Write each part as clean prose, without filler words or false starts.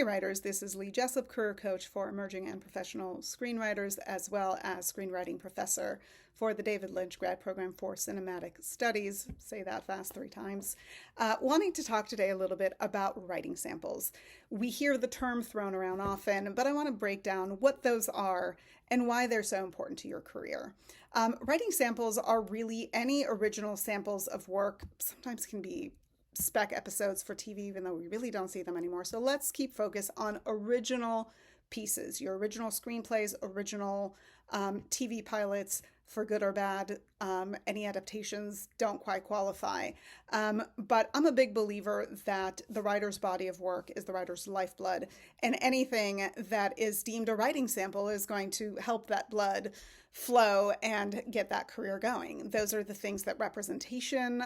Hey writers, this is Lee Jessup, career coach for emerging and professional screenwriters, as well as screenwriting professor for the David Lynch grad program for cinematic studies. Say that fast 3 times. Wanting to talk today a little bit about writing samples. We hear the term thrown around often, but I want to break down what those are and why they're so important to your career. Writing samples are really any original samples of work, sometimes can be spec episodes for TV, even though we really don't see them anymore. So let's keep focus on original pieces, your original screenplays, original TV pilots, for good or bad. Any adaptations don't quite qualify. But I'm a big believer that the writer's body of work is the writer's lifeblood, and anything that is deemed a writing sample is going to help that blood flow and get that career going. Those are the things that representation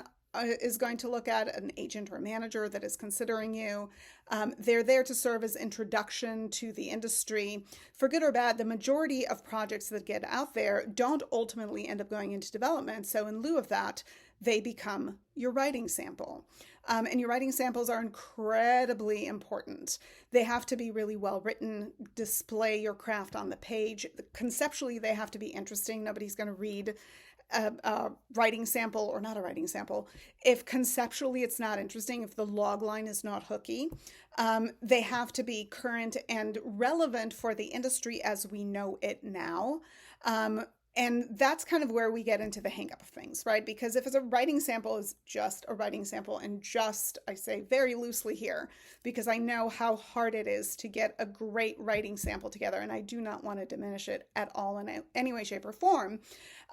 is going to look at, an agent or manager that is considering you. They're there to serve as introduction to the industry. For good or bad, the majority of projects that get out there don't ultimately end up going into development. So in lieu of that, they become your writing sample. And your writing samples are incredibly important. They have to be really well written, display your craft on the page. Conceptually, they have to be interesting. Nobody's going to read a writing sample or not a writing sample if conceptually it's not interesting, if the log line is not hooky. They have to be current and relevant for the industry as we know it now. And that's kind of where we get into the hang up of things, right? Because if it's a writing sample is just a writing sample, and just, I say very loosely here, because I know how hard it is to get a great writing sample together, and I do not want to diminish it at all in any way, shape, or form.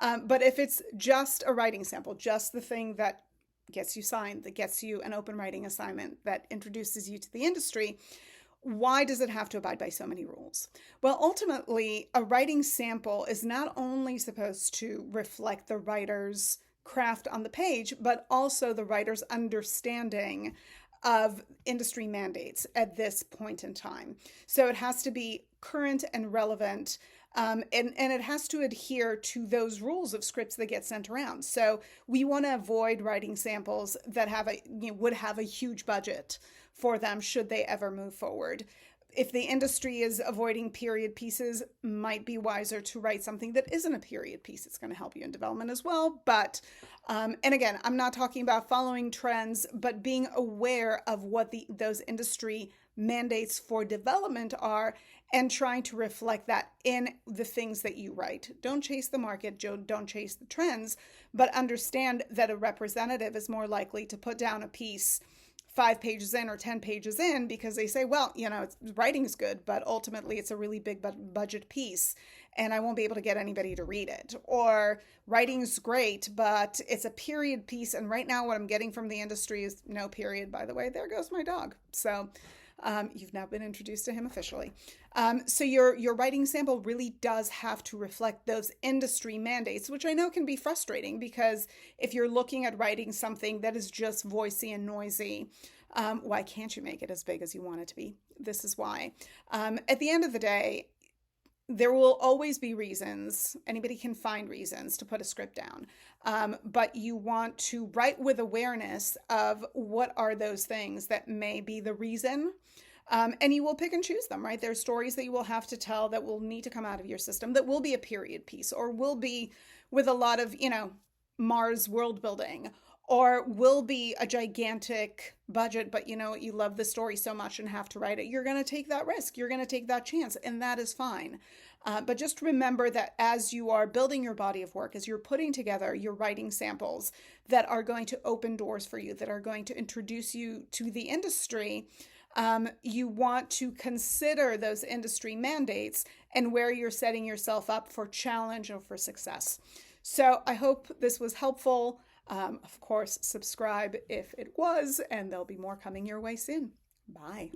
But if it's just a writing sample, just the thing that gets you signed, that gets you an open writing assignment, that introduces you to the industry, why does it have to abide by so many rules? Well, ultimately, a writing sample is not only supposed to reflect the writer's craft on the page, but also the writer's understanding of industry mandates at this point in time. So it has to be current and relevant, and it has to adhere to those rules of scripts that get sent around. So we want to avoid writing samples that would have a huge budget for them should they ever move forward. If the industry is avoiding period pieces, might be wiser to write something that isn't a period piece. It's going to help you in development as well. But, and again, I'm not talking about following trends, but being aware of what those industry mandates for development are and trying to reflect that in the things that you write. Don't chase the market, don't chase the trends, but understand that a representative is more likely to put down a piece 5 pages in or 10 pages in because they say, well, writing's good, but ultimately it's a really big budget piece and I won't be able to get anybody to read it. Or writing's great, but it's a period piece. And right now what I'm getting from the industry is no period, by the way. There goes my dog. So you've now been introduced to him officially. So your writing sample really does have to reflect those industry mandates, which I know can be frustrating because if you're looking at writing something that is just voicey and noisy, why can't you make it as big as you want it to be? This is why. At the end of the day, there will always be reasons. Anybody can find reasons to put a script down. But you want to write with awareness of what are those things that may be the reason. And you will pick and choose them, right? There's stories that you will have to tell that will need to come out of your system that will be a period piece or will be with a lot of, Mars world building, or will be a gigantic budget, but you love the story so much and have to write it. You're going to take that risk. You're going to take that chance, and that is fine. But just remember that as you are building your body of work, as you're putting together your writing samples that are going to open doors for you, that are going to introduce you to the industry, you want to consider those industry mandates and where you're setting yourself up for challenge or for success. So I hope this was helpful. Of course, subscribe if it was, and there'll be more coming your way soon. Bye.